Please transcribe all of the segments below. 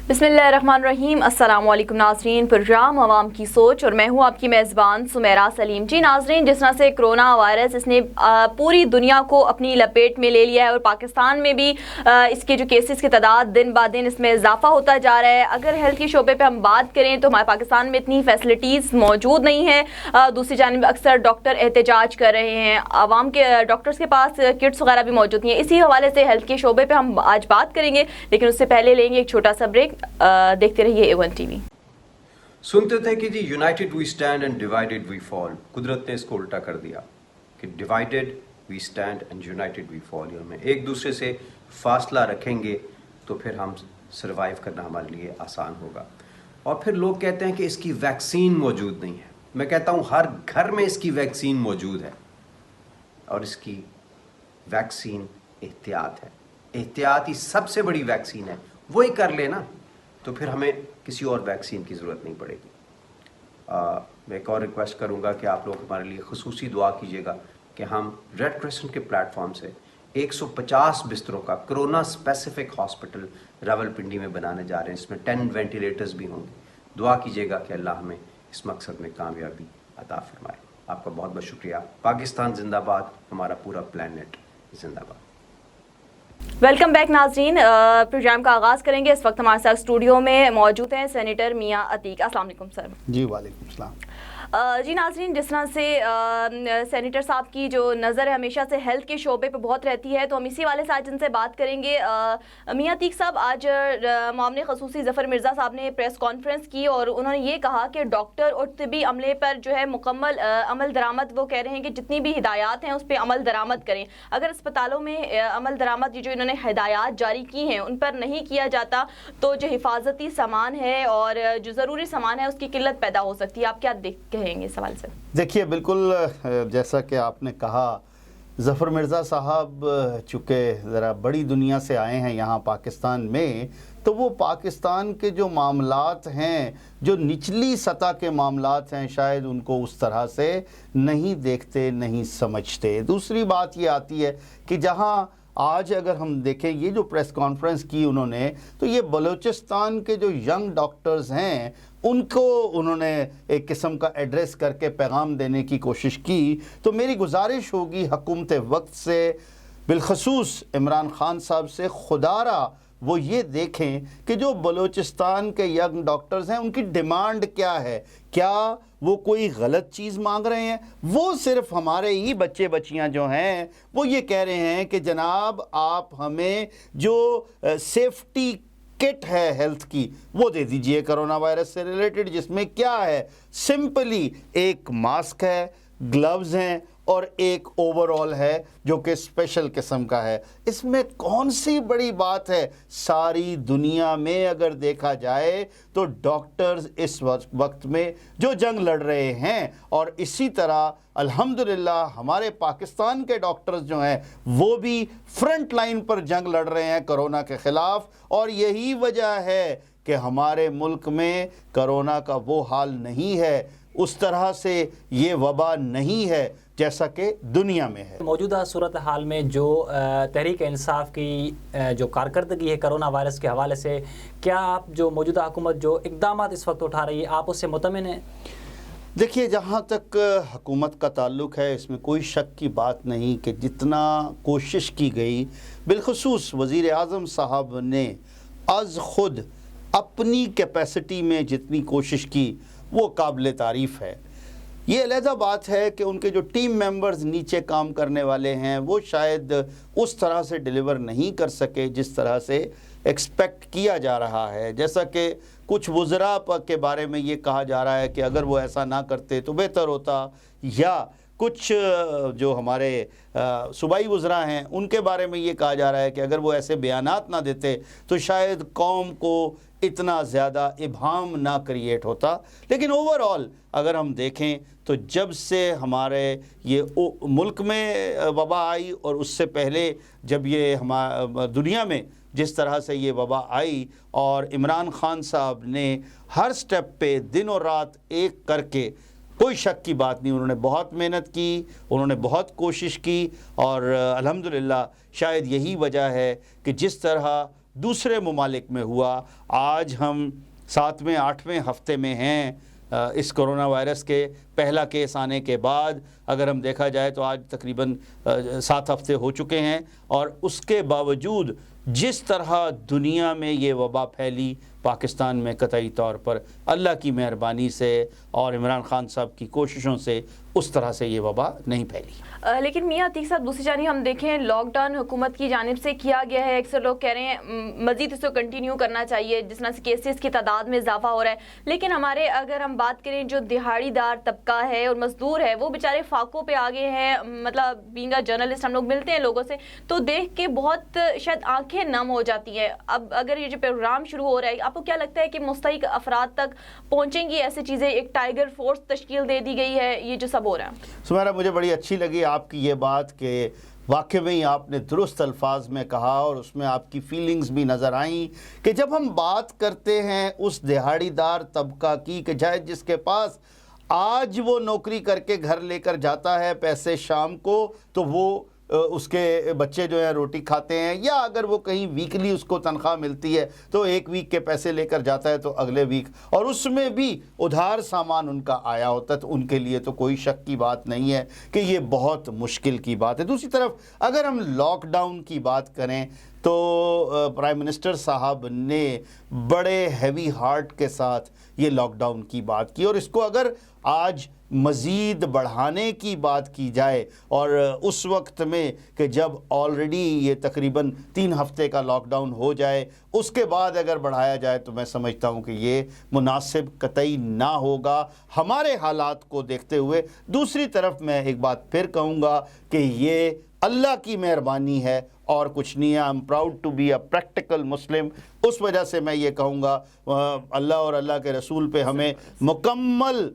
बिस्मिल्लाहिर्रहमानिर्रहीम। अस्सलाम वालेकुम नाज़रीन, प्रोग्राम आवाम की सोच और मैं हूँ आपकी मेज़बान सुमेरा सलीम। जी नाज़रीन, जिस तरह से कोरोना वायरस इसने पूरी दुनिया को अपनी लपेट में ले लिया है और पाकिस्तान में भी इसके जो केसेस की तादाद दिन ब दिन इसमें इजाफा होता जा रहा है। अगर हेल्थ के शोबे पे हम बात करें तो हमारे पाकिस्तान में इतनी फैसिलिटीज़ मौजूद नहीं है। दूसरी जानिब अक्सर डॉक्टर एहतजाज कर रहे हैं, आवाम के डॉक्टर्स के पास किट्स वगैरह भी मौजूद नहीं है। इसी हवाले से हेल्थ के शोबे पे हम आज बात करेंगे, लेकिन उससे पहले लेंगे एक छोटा सा ब्रेक। देखते रहिए A1 टीवी। सुनते थे कि जी united we stand and divided we fall. कुदरत ने इसको उल्टा कर दिया कि divided we stand and united we fall. हमें एक दूसरे से फासला रखेंगे तो फिर हम सर्वाइव करना हमारे लिए आसान होगा। और फिर लोग कहते हैं कि इसकी वैक्सीन मौजूद नहीं है। मैं कहता हूँ हर घर में इसकी वैक्सीन मौजूद है और इसकी वैक्सीन एहतियात है। एहतियात ही सबसे बड़ी वैक्सीन है, वही कर लेना तो फिर हमें किसी और वैक्सीन की ज़रूरत नहीं पड़ेगी। मैं एक और रिक्वेस्ट करूंगा कि आप लोग हमारे लिए खुसूसी दुआ कीजिएगा कि हम रेड क्रिसेंट के प्लेटफॉर्म से 150 बिस्तरों का कोरोना स्पेसिफिक हॉस्पिटल रावलपिंडी में बनाने जा रहे हैं। इसमें 10 वेंटिलेटर्स भी होंगे। दुआ कीजिएगा कि अल्लाह हमें इस मकसद में कामयाबी अता फरमाए। आपका बहुत बहुत शुक्रिया। पाकिस्तान जिंदाबाद, हमारा पूरा प्लानट जिंदाबाद। वेलकम बैक नाज़रीन, प्रोग्राम का आगाज़ करेंगे। इस वक्त हमारे साथ स्टूडियो में मौजूद हैं सेनेटर मियां अतीक। अस्सलाम वालेकुम सर। जी वालेकुम सलाम। जी नाज़रीन, जिस तरह से सेनेटर साहब की जो नज़र है हमेशा से हेल्थ के शोबे पे बहुत रहती है, तो हम इसी वाले से आज इनसे बात करेंगे। मियां अतीक साहब, आज मामले खसूसी ज़फ़र मिर्ज़ा साहब ने प्रेस कॉन्फ्रेंस की और उन्होंने ये कहा कि डॉक्टर और तिबी अमले पर जो है मुकम्मल अमल दरामद, वो कह रहे हैं कि जितनी भी हिदायत हैं उस पर अमल दरामद करें। अगर अस्पतालों में अमल दरामद जो इन्होंने हिदायत जारी की हैं उन पर नहीं किया जाता तो जो हिफाजती सामान है और जो ज़रूरी सामान है उसकी किल्लत पैदा हो सकती है। आप क्या कहेंगे इस सवाल से? देखिए, बिल्कुल जैसा कि आपने कहा, ज़फ़र मिर्ज़ा साहब चूँकि ज़रा बड़ी दुनिया से आए हैं यहाँ पाकिस्तान में, तो वो पाकिस्तान के जो मामलात हैं, जो निचली सतह के मामलात हैं, शायद उनको उस तरह से नहीं देखते, नहीं समझते। दूसरी बात ये आती है कि जहाँ आज अगर हम देखें ये जो प्रेस कॉन्फ्रेंस की उन्होंने, तो ये बलूचिस्तान के जो यंग डॉक्टर्स हैं उनको उन्होंने एक किस्म का एड्रेस करके पैगाम देने की कोशिश की। तो मेरी गुजारिश होगी हुकूमत वक्त से, बिलखसूस इमरान खान साहब से, खुदारा वो ये देखें कि जो बलूचिस्तान के यंग डॉक्टर्स हैं उनकी डिमांड क्या है। क्या वो कोई गलत चीज़ मांग रहे हैं? वो सिर्फ हमारे ही बच्चे बच्चियां जो हैं वो ये कह रहे हैं कि जनाब आप हमें जो सेफ्टी किट है हेल्थ की वो दे दीजिए कोरोना वायरस से रिलेटेड, जिसमें क्या है, सिंपली एक मास्क है, ग्लव्स हैं और एक ओवरऑल है जो कि स्पेशल किस्म का है। इसमें कौन सी बड़ी बात है? सारी दुनिया में अगर देखा जाए तो डॉक्टर्स इस वक्त में जो जंग लड़ रहे हैं, और इसी तरह अल्हम्दुलिल्लाह हमारे पाकिस्तान के डॉक्टर्स जो हैं वो भी फ्रंट लाइन पर जंग लड़ रहे हैं कोरोना के ख़िलाफ़। और यही वजह है कि हमारे मुल्क में कोरोना का वो हाल नहीं है, उस तरह से ये वबा नहीं है जैसा कि दुनिया में है। मौजूदा सूरत हाल में जो तहरीक इंसाफ की जो कारकर्दगी है कोरोना वायरस के हवाले से, क्या आप जो मौजूदा हुकूमत जो इक़दाम इस वक्त उठा रही है आप उससे मुतमिन हैं? देखिए, जहाँ तक हुकूमत का ताल्लुक़ है इसमें कोई शक की बात नहीं कि जितना कोशिश की गई, बिलखसूस वज़ीर आज़म साहब ने अज़ ख़ुद अपनी कैपेसिटी में जितनी कोशिश की वो काबिल तारीफ़ है। ये अलहदा बात है कि उनके जो टीम मेंबर्स नीचे काम करने वाले हैं वो शायद उस तरह से डिलीवर नहीं कर सके जिस तरह से एक्सपेक्ट किया जा रहा है। जैसा कि कुछ वुज़रा के बारे में ये कहा जा रहा है कि अगर वो ऐसा ना करते तो बेहतर होता, या कुछ जो हमारे सूबाई वुज़रा हैं उनके बारे में ये कहा जा रहा है कि अगर वो ऐसे बयानात ना देते तो शायद कौम को इतना ज़्यादा इब्हाम ना क्रिएट होता। लेकिन ओवरऑल अगर हम देखें तो जब से हमारे ये मुल्क में वबा आई और उससे पहले जब ये दुनिया में जिस तरह से ये वबा आई, और इमरान खान साहब ने हर स्टेप पे दिन और रात एक करके, कोई शक की बात नहीं, उन्होंने बहुत मेहनत की, उन्होंने बहुत कोशिश की, और अल्हम्दुलिल्लाह शायद यही वजह है कि जिस तरह दूसरे ममालिक में हुआ। आज हम 7वें 8वें हफ्ते में हैं इस कोरोना वायरस के पहला केस आने के बाद। अगर हम देखा जाए तो आज तकरीबन 7 हफ्ते हो चुके हैं, और उसके बावजूद जिस तरह दुनिया में ये वबा फैली, पाकिस्तान में कतई तौर पर अल्लाह की मेहरबानी से और इमरान खान साहब की कोशिशों से उस तरह से ये वबा नहीं फैली। लेकिन मियां अतीक साहब, दूसरी जानिब हम देखें लॉकडाउन हुकूमत की जानिब से किया गया है। अक्सर लोग कह रहे हैं मज़ीद इसको कंटिन्यू करना चाहिए, जिस तरह से केसेस की तादाद में इजाफा हो रहा है। लेकिन हमारे अगर हम बात करें जो दिहाड़ीदार तबका है और मजदूर है, वो बेचारे फाकों पे आ गए हैं। मतलब बीइंग अ जर्नलिस्ट हम लोग मिलते हैं लोगों से, तो देख के बहुत शायद आंखें नम हो जाती हैं। अब अगर ये जो प्रोग्राम शुरू हो रहा है, आपको क्या लगता है कि मुस्तहिक अफराद तक पहुँचेंगी ऐसी चीज़ें? एक टाइगर फोर्स तश्कील दे दी गई है, ये जो सब हो रहा है। सुमेरा, मुझे बड़ी अच्छी लगी आपकी ये बात कि वाकई में ही आपने दुरुस्त अल्फाज में कहा और उसमें आपकी फीलिंग्स भी नज़र आई कि जब हम बात करते हैं उस दिहाड़ीदार तबका की कि शायद जिसके पास आज वो नौकरी करके घर लेकर जाता है पैसे शाम को, तो वो उसके बच्चे जो है रोटी खाते हैं, या अगर वो कहीं वीकली उसको तनख्वाह मिलती है तो एक वीक के पैसे लेकर जाता है तो अगले वीक, और उसमें भी उधार सामान उनका आया होता है, तो उनके लिए तो कोई शक की बात नहीं है कि ये बहुत मुश्किल की बात है। दूसरी तरफ अगर हम लॉकडाउन की बात करें तो प्राइम मिनिस्टर साहब ने बड़े हैवी हार्ट के साथ ये लॉकडाउन की बात की, और इसको अगर आज मज़ीद बढ़ाने की बात की जाए और उस वक्त में कि जब ऑलरेडी ये तकरीबन 3 हफ्ते का लॉकडाउन हो जाए उसके बाद अगर बढ़ाया जाए, तो मैं समझता हूँ कि ये मुनासिब कतई ना होगा हमारे हालात को देखते हुए। दूसरी तरफ मैं एक बात फिर कहूँगा कि ये अल्लाह की मेहरबानी है और कुछ नहीं है। I am proud to be a practical Muslim. उस वजह से मैं ये कहूँगा अल्लाह और अल्लाह के रसूल पे हमें मुकम्मल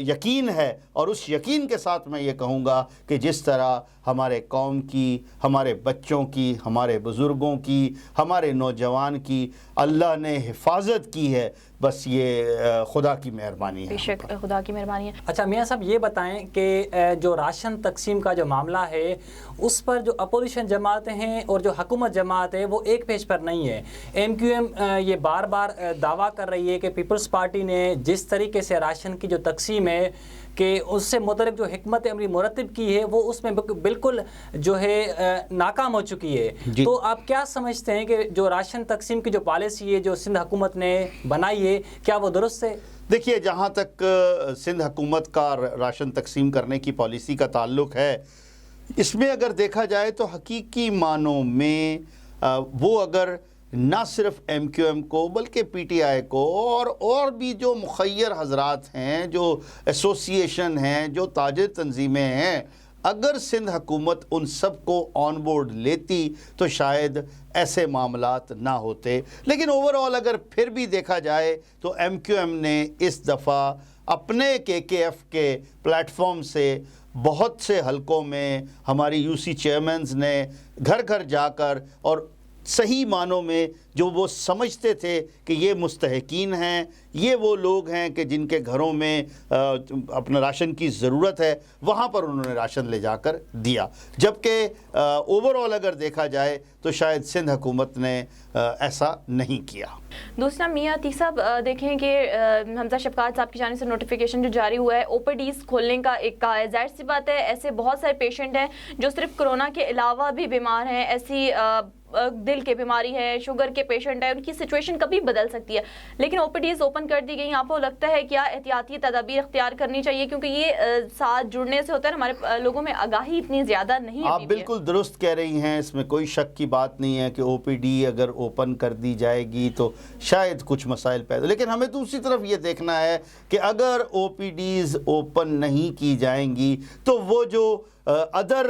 यकीन है, और उस यकीन के साथ मैं ये कहूँगा कि जिस तरह हमारे कौम की, हमारे बच्चों की, हमारे बुज़ुर्गों की, हमारे नौजवान की अल्लाह ने हिफाजत की है, बस ये खुदा की मेहरबानी है। बेशक खुदा की मेहरबानी है। अच्छा मियाँ साहब, ये बताएं कि जो राशन तकसीम का जो मामला है उस पर जो अपोजिशन जमातें हैं और जो हुकूमत जमात है वो एक पेज पर नहीं है। MQM ये बार बार दावा कर रही है कि पीपल्स पार्टी ने जिस तरीके से राशन की जो तकसीम है कि उससे मुतल्लिक़ जो हिकमत अमली मुरतब की है वो उसमें बिल्कुल जो है नाकाम हो चुकी है। तो आप क्या समझते हैं कि जो राशन तकसीम की जो पॉलिसी है जो सिंध हुकूमत ने बनाई है, क्या वो दुरुस्त है? देखिए, जहाँ तक सिंध हुकूमत का राशन तकसीम करने की पॉलिसी का ताल्लुक़ है, इसमें अगर देखा जाए तो हकीकी मानों में वो अगर ना सिर्फ MQM को बल्कि PTI को और भी जो मुखय्यर हजरात हैं, जो एसोसिएशन हैं, जो ताजिर तंजीमें हैं, अगर सिंध हुकूमत उन सब को ऑन बोर्ड लेती तो शायद ऐसे मामलात ना होते। लेकिन ओवरऑल अगर फिर भी देखा जाए तो MQM ने इस दफ़ा अपने KKF के प्लेटफॉर्म से बहुत से हलकों में हमारी UC चेयरमैन्स ने घर घर जाकर और सही मानों में जो वो समझते थे कि ये मुस्तहिकीन हैं, ये वो लोग हैं कि जिनके घरों में अपना राशन की ज़रूरत है, वहाँ पर उन्होंने राशन ले जाकर दिया। जबकि ओवरऑल अगर देखा जाए तो शायद सिंध हुकूमत ने ऐसा नहीं किया। दूसरा मियां अतीक साहब, देखें कि हमजा शफकात साहब की जानिब से नोटिफिकेशन जो जारी हुआ है OPDs खोलने का एक कहा है। जाहिर सी बात है ऐसे बहुत सारे पेशेंट हैं जो सिर्फ कोरोना के अलावा भी बीमार हैं, ऐसी दिल की बीमारी है, शुगर के पेशेंट है, उनकी सिचुएशन कभी बदल सकती है। लेकिन OPDs ओपन कर दी गई, आपको लगता है क्या एहतियाती तदाबीर इख्तियार करनी चाहिए? क्योंकि ये साथ जुड़ने से होता है, हमारे लोगों में आगाही इतनी ज़्यादा नहीं है। आप बिल्कुल दुरुस्त कह रही हैं, इसमें कोई शक की बात नहीं है कि OPD अगर ओपन कर दी जाएगी तो शायद कुछ मसाइल पैदा, लेकिन हमें दूसरी तरफ ये देखना है कि अगर OPDs ओपन नहीं की जाएंगी तो वो जो अदर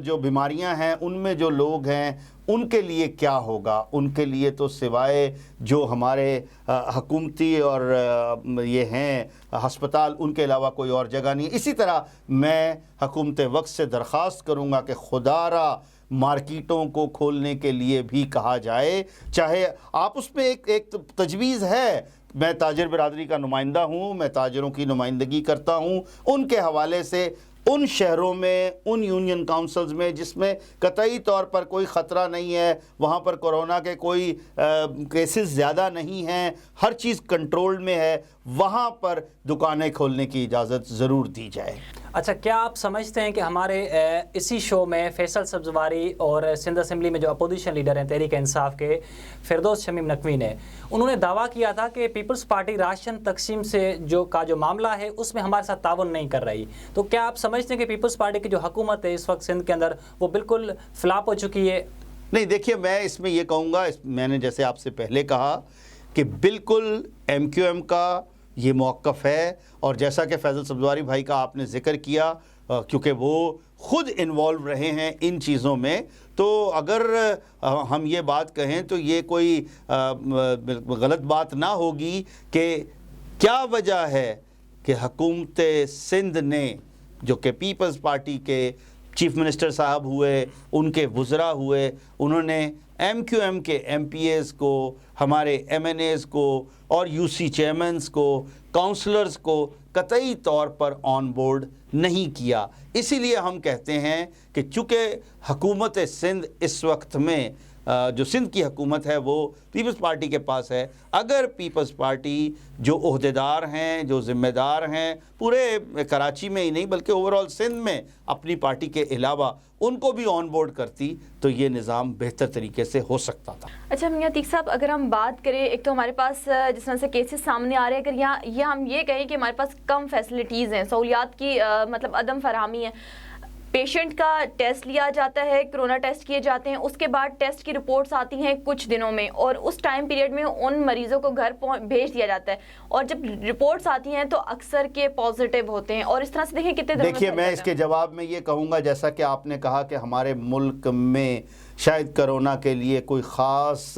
जो बीमारियां हैं उनमें जो लोग हैं उनके लिए क्या होगा? उनके लिए तो सिवाय जो हमारे हुकूमती और ये हैं हस्पताल, उनके अलावा कोई और जगह नहीं। इसी तरह मैं हुकूमत वक्त से दरख्वास्त करूँगा कि खुदारा मार्केटों को खोलने के लिए भी कहा जाए, चाहे आप उसमें एक तजवीज़ है। मैं ताजिर बिरादरी का नुमाइंदा हूँ, मैं ताजिरों की नुमाइंदगी करता हूँ, उनके हवाले से उन शहरों में, उन यूनियन काउंसिल्स में जिसमें कतई तौर पर कोई ख़तरा नहीं है, वहाँ पर कोरोना के कोई केसेस ज़्यादा नहीं हैं, हर चीज़ कंट्रोल में है, वहाँ पर दुकानें खोलने की इजाज़त ज़रूर दी जाए। अच्छा, क्या आप समझते हैं कि हमारे इसी शो में फैसल सब्जवारी और सिंध असेंबली में जो अपोजिशन लीडर हैं तहरीक इंसाफ के फिरदौस शमीम नकवी ने, उन्होंने दावा किया था कि पीपल्स पार्टी राशन तकसीम से जो मामला है उसमें हमारे साथ ताउन नहीं कर रही, तो क्या आप समझते हैं कि पीपल्स पार्टी की जो हुकूमत है इस वक्त सिंध के अंदर वो बिल्कुल फ्लॉप हो चुकी है? नहीं, देखिए, मैं इसमें ये कहूँगा, मैंने जैसे आपसे पहले कहा कि बिल्कुल MQM का ये मौक़िफ़ है, और जैसा कि फैसल सब्जवारी भाई का आपने ज़िक्र किया, क्योंकि वो ख़ुद इन्वॉल्व रहे हैं इन चीज़ों में, तो अगर हम ये बात कहें तो ये कोई गलत बात ना होगी कि क्या वजह है कि हुकूमत सिंध ने, जो कि पीपल्स पार्टी के चीफ मिनिस्टर साहब हुए, उनके वज़रा हुए, उन्होंने MQM के MPAs को, हमारे MNAs को और UC चेयरमैन्स को, काउंसलर्स को कतई तौर पर ऑन बोर्ड नहीं किया। इसीलिए हम कहते हैं कि चूँकि हुकूमत सिंध इस वक्त में जो सिंध की हुकूमत है वो पीपल्स पार्टी के पास है, अगर पीपल्स पार्टी जो ओहदेदार हैं, जो ज़िम्मेदार हैं, पूरे कराची में ही नहीं बल्कि ओवरऑल सिंध में अपनी पार्टी के अलावा उनको भी ऑन बोर्ड करती तो ये निज़ाम बेहतर तरीके से हो सकता था। अच्छा मियां अतीक साहब, अगर हम बात करें, एक तो हमारे पास जिस तरह से केसेस सामने आ रहे हैं, अगर यहाँ हम ये कहें कि हमारे पास कम फैसिलिटीज़ हैं, सहूलियात की मतलब अदम फराहमी है, पेशेंट का टेस्ट लिया जाता है, कोरोना टेस्ट किए जाते हैं, उसके बाद टेस्ट की रिपोर्ट्स आती हैं कुछ दिनों में, और उस टाइम पीरियड में उन मरीज़ों को घर भेज दिया जाता है, और जब रिपोर्ट्स आती हैं तो अक्सर के पॉजिटिव होते हैं, और इस तरह से देखें कितने। देखिए, मैं इसके जवाब में ये कहूँगा, जैसा कि आपने कहा कि हमारे मुल्क में शायद कोरोना के लिए कोई ख़ास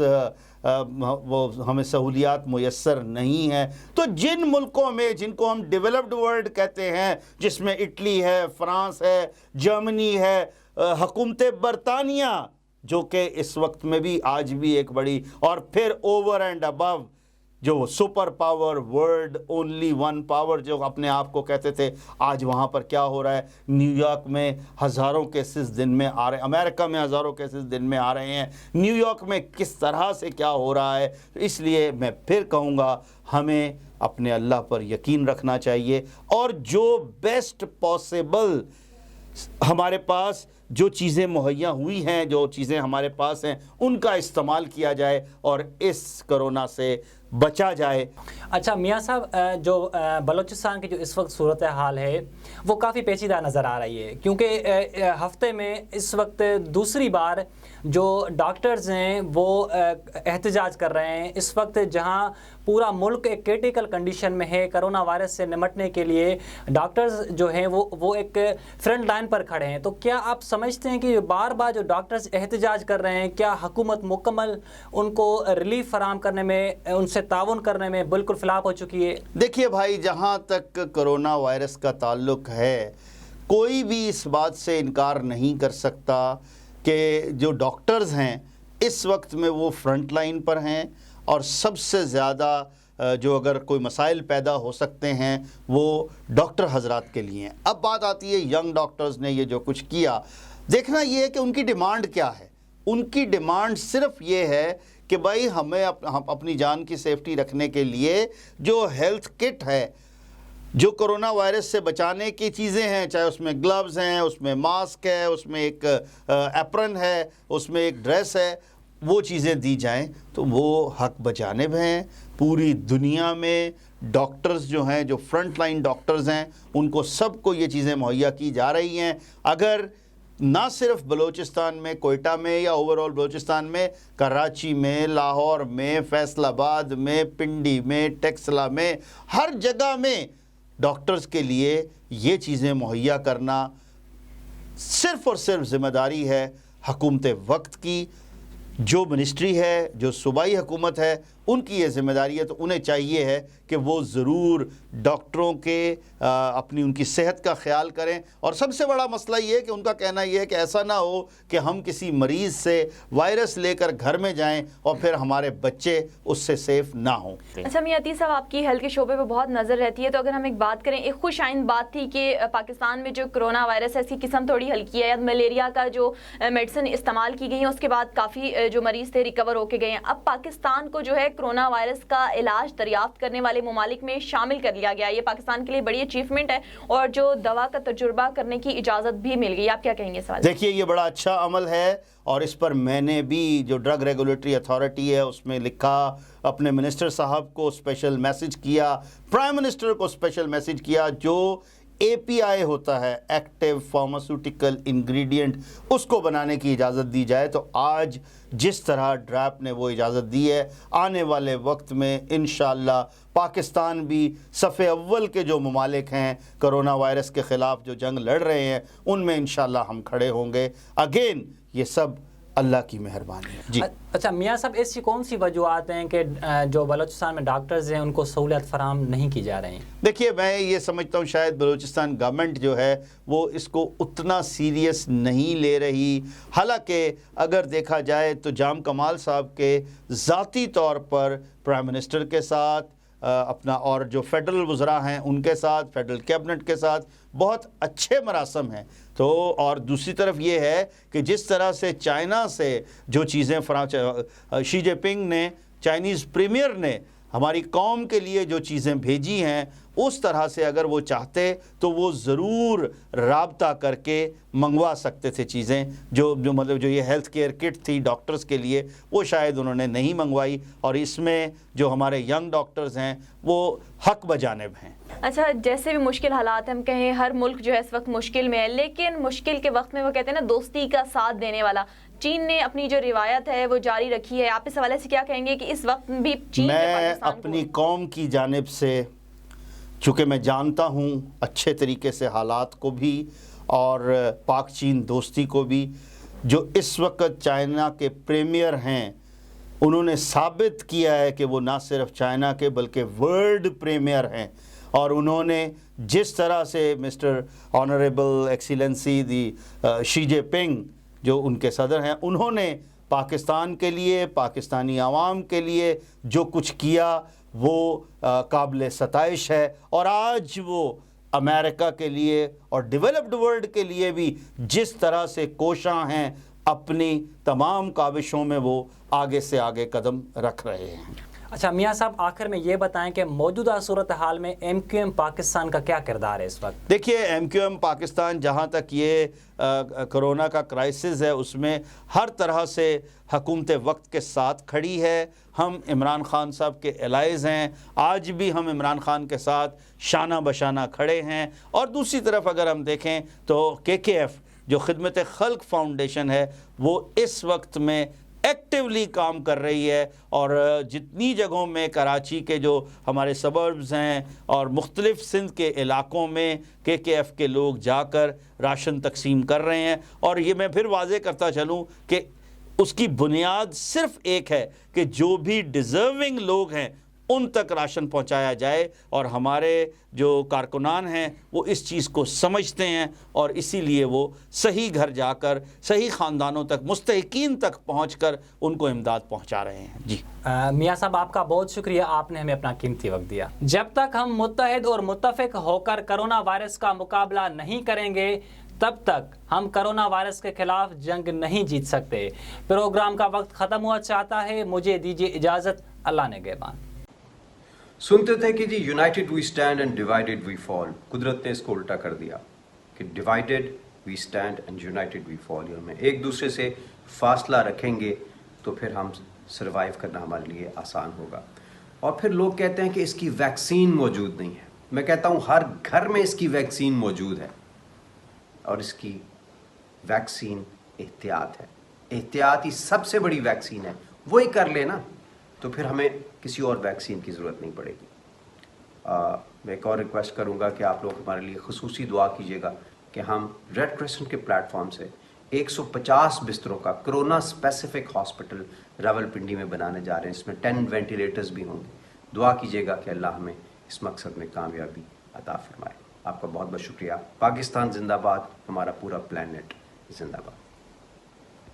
वो हमें सहूलियात मुयस्सर नहीं है, तो जिन मुल्कों में जिनको हम डेवलप्ड वर्ल्ड कहते हैं, जिसमें इटली है, फ्रांस है, जर्मनी है, हुकूमत बरतानिया जो कि इस वक्त में भी आज भी एक बड़ी, और फिर ओवर एंड अबव जो super power, world only one power जो अपने आप को कहते थे, आज वहाँ पर क्या हो रहा है? न्यूयॉर्क में हज़ारों केसेस दिन में आ रहे हैं, अमेरिका में हज़ारों केसेस दिन में आ रहे हैं, न्यूयॉर्क में किस तरह से क्या हो रहा है। इसलिए मैं फिर कहूँगा, हमें अपने अल्लाह पर यकीन रखना चाहिए, और जो बेस्ट पॉसिबल हमारे पास जो चीज़ें मुहैया हुई हैं, जो चीज़ें हमारे पास हैं, उनका इस्तेमाल किया जाए और इस कोरोना से बचा जाए। अच्छा मियां साहब, जो बलूचिस्तान की जो इस वक्त सूरत हाल है वो काफ़ी पेचीदा नज़र आ रही है, क्योंकि हफ्ते में इस वक्त दूसरी बार जो डॉक्टर्स हैं वो एहतजाज कर रहे हैं। इस वक्त जहां पूरा मुल्क एक क्रिटिकल कंडीशन में है, कोरोना वायरस से निपटने के लिए डॉक्टर्स जो हैं वो एक फ्रंट लाइन पर खड़े हैं, तो क्या आप समझते हैं कि बार बार जो डॉक्टर्स एहतजाज कर रहे हैं, क्या हुकूमत मुकम्मल उनको रिलीफ फराहम करने में, उनसे ताउन करने में बिल्कुल फ्लॉप हो चुकी है? देखिए भाई, जहाँ तक कोरोना वायरस का ताल्लुक है, कोई भी इस बात से इनकार नहीं कर सकता कि जो डॉक्टर्स हैं इस वक्त में वो फ्रंट लाइन पर हैं, और सबसे ज़्यादा जो अगर कोई मसाइल पैदा हो सकते हैं वो डॉक्टर हजरात के लिए हैं। अब बात आती है यंग डॉक्टर्स ने ये जो कुछ किया, देखना ये है कि उनकी डिमांड क्या है। उनकी डिमांड सिर्फ ये है कि भाई हमें हम अपनी जान की सेफ्टी रखने के लिए जो हेल्थ किट है, जो कोरोना वायरस से बचाने की चीज़ें हैं, चाहे उसमें ग्लव्स हैं, उसमें मास्क है, उसमें एक एप्रन है, उसमें एक ड्रेस है, वो चीज़ें दी जाएं, तो वो हक बजानिब हैं। पूरी दुनिया में डॉक्टर्स जो हैं, जो फ्रंट लाइन डॉक्टर्स हैं, उनको सबको ये चीज़ें मुहैया की जा रही हैं। अगर ना सिर्फ बलूचिस्तान में, कोयटा में या ओवरऑल बलूचिस्तान में, कराची में, लाहौर में, फैसलाबाद में, पिंडी में, टेक्सला में, हर जगह में डॉक्टर्स के लिए ये चीज़ें मुहैया करना सिर्फ़ और सिर्फ ज़िम्मेदारी है हुकूमत वक्त की। जो मिनिस्ट्री है, जो सूबाई हुकूमत है, ان کی یہ ذمہ داری ہے، تو انہیں چاہیے ہے کہ وہ ضرور ڈاکٹروں کے اپنی ان کی صحت کا خیال کریں. اور سب سے بڑا مسئلہ یہ ہے کہ ان کا کہنا یہ ہے کہ ایسا نہ ہو کہ ہم کسی مریض سے وائرس لے کر گھر میں جائیں اور پھر ہمارے بچے اس سے سیف نہ ہوں. اچھا میاں عتیق صاحب، آپ کی ہیلتھ کے شعبے پہ بہت نظر رہتی ہے، تو اگر ہم ایک بات کریں، ایک خوش آئند بات تھی کہ پاکستان میں جو کرونا وائرس ہے اس کی قسم تھوڑی ہلکی ہے، ملیریا کا جو میڈیسن استعمال کی گئی ہے اس کے بعد کافی جو مریض تھے ریکور ہو کے گئے ہیں. اب پاکستان کو جو ہے کرونا وائرس کا علاج دریافت کرنے والے ممالک میں شامل کر لیا گیا. یہ پاکستان کے لیے بڑی اچیومنٹ ہے، اور جو دوا کا تجربہ کرنے کی اجازت بھی مل گئی. آپ کیا کہیں گے سوال؟ دیکھیے یہ بڑا اچھا عمل ہے، اور اس پر میں نے بھی جو ڈرگ ریگولیٹری اتھارٹی ہے اس میں لکھا، اپنے منسٹر صاحب کو اسپیشل میسج کیا، پرائم منسٹر کو اسپیشل میسج کیا. جو اے پی آئی ہوتا ہے ایکٹیو فارماسیوٹیکل انگریڈینٹ، اس کو بنانے کی اجازت دی جائے. تو آج جس طرح ڈراپ نے وہ اجازت دی ہے، آنے والے وقت میں انشاءاللہ پاکستان بھی صف اول کے جو ممالک ہیں کرونا وائرس کے خلاف جو جنگ لڑ رہے ہیں ان میں انشاءاللہ ہم کھڑے ہوں گے. اگین یہ سب اللہ کی مہربانی ہے. جی اچھا میاں صاحب، ایسی کون سی وجوہات ہیں کہ جو بلوچستان میں ڈاکٹرز ہیں ان کو سہولت فراہم نہیں کی جا رہی ہیں؟ دیکھیے میں یہ سمجھتا ہوں شاید بلوچستان گورنمنٹ جو ہے وہ اس کو اتنا سیریس نہیں لے رہی. حالانکہ اگر دیکھا جائے تو جام کمال صاحب کے ذاتی طور پر پرائم منسٹر کے ساتھ اپنا اور جو فیڈرل وزراء ہیں ان کے ساتھ، فیڈرل کیبنٹ کے ساتھ بہت اچھے مراسم ہیں. تو اور دوسری طرف یہ ہے کہ جس طرح سے چائنا سے جو چیزیں شی جے پنگ نے، چائنیز پریمیئر نے ہماری قوم کے لیے جو چیزیں بھیجی ہیں، اس طرح سے اگر وہ چاہتے تو وہ ضرور رابطہ کر کے منگوا سکتے تھے چیزیں. جو مطلب جو یہ ہیلتھ کیئر کٹ تھی ڈاکٹرز کے لیے، وہ شاید انہوں نے نہیں منگوائی. اور اس میں جو ہمارے ینگ ڈاکٹرز ہیں وہ حق بجانب ہیں. اچھا جیسے بھی مشکل حالات ہم کہیں، ہر ملک جو ہے اس وقت مشکل میں ہے، لیکن مشکل کے وقت میں وہ کہتے ہیں نا دوستی کا ساتھ دینے والا. چین نے اپنی جو روایت ہے وہ جاری رکھی ہے. آپ اس حوالے سے کیا کہیں گے کہ اس وقت بھی چین میں اپنی قوم کی جانب سے، چونکہ میں جانتا ہوں اچھے طریقے سے حالات کو بھی اور پاک چین دوستی کو بھی، جو اس وقت چائنا کے پریمیئر ہیں انہوں نے ثابت کیا ہے کہ وہ نہ صرف چائنا کے بلکہ ورلڈ پریمیئر ہیں. اور انہوں نے جس طرح سے مسٹر آنریبل ایکسیلنسی دی شی جے پنگ جو ان کے صدر ہیں، انہوں نے پاکستان کے لیے، پاکستانی عوام کے لیے جو کچھ کیا وہ قابل ستائش ہے. اور آج وہ امریکہ کے لیے اور ڈیولپڈ ورلڈ کے لیے بھی جس طرح سے کوشاں ہیں، اپنی تمام کاوشوں میں وہ آگے سے آگے قدم رکھ رہے ہیں. اچھا میاں صاحب، آخر میں یہ بتائیں کہ موجودہ صورتحال میں ایم کیو ایم پاکستان کا کیا کردار ہے اس وقت؟ دیکھیے ایم کیو ایم پاکستان جہاں تک یہ کرونا کا کرائسس ہے اس میں ہر طرح سے حکومت وقت کے ساتھ کھڑی ہے. ہم عمران خان صاحب کے الائز ہیں، آج بھی ہم عمران خان کے ساتھ شانہ بشانہ کھڑے ہیں. اور دوسری طرف اگر ہم دیکھیں تو کے ایف جو خدمت خلق فاؤنڈیشن ہے وہ اس وقت میں ایکٹیولی کام کر رہی ہے. اور جتنی جگہوں میں کراچی کے جو ہمارے سبربز ہیں اور مختلف سندھ کے علاقوں میں کے ایف کے لوگ جا کر راشن تقسیم کر رہے ہیں. اور یہ میں پھر واضح کرتا چلوں کہ اس کی بنیاد صرف ایک ہے کہ جو بھی ڈیزرونگ لوگ ہیں ان تک راشن پہنچایا جائے. اور ہمارے جو کارکنان ہیں وہ اس چیز کو سمجھتے ہیں اور اسی لیے وہ صحیح گھر جا کر صحیح خاندانوں تک، مستحقین تک پہنچ کر ان کو امداد پہنچا رہے ہیں. جی میاں صاحب آپ کا بہت شکریہ، آپ نے ہمیں اپنا قیمتی وقت دیا. جب تک ہم متحد اور متفق ہو کر کرونا وائرس کا مقابلہ نہیں کریں گے تب تک ہم کرونا وائرس کے خلاف جنگ نہیں جیت سکتے. پروگرام کا وقت ختم ہوا چاہتا ہے، مجھے دیجیے اجازت. اللہ نے نگہبان. سنتے تھے کہ جی united we stand and divided we fall. قدرت نے اس کو الٹا کر دیا کہ divided we stand and united we fall. ہمیں ایک دوسرے سے فاصلہ رکھیں گے تو پھر ہم سروائیو کرنا ہمارے لیے آسان ہوگا. اور پھر لوگ کہتے ہیں کہ اس کی ویکسین موجود نہیں ہے. میں کہتا ہوں ہر گھر میں اس کی ویکسین موجود ہے، اور اس کی ویکسین احتیاط ہے. احتیاط ہی سب سے بڑی ویکسین ہے. وہی کر لے نا تو پھر ہمیں کسی اور ویکسین کی ضرورت نہیں پڑے گی. میں ایک اور ریکویسٹ کروں گا کہ آپ لوگ ہمارے لیے خصوصی دعا کیجیے گا کہ ہم ریڈ کریسنٹ کے پلیٹ فارم سے 150 बिस्तरों का कोरोना स्पेसिफिक हॉस्पिटल रावलपिंडी में बनाने जा रहे हैं. इसमें 10 वेंटिलेटर्स भी होंगे. दुआ कीजिएगा कि अल्लाह हमें इस मकसद में कामयाबी अता फरमाए. आपका बहुत बहुत शुक्रिया. पाकिस्तान जिंदाबाद, हमारा पूरा प्लेनेट जिंदाबाद.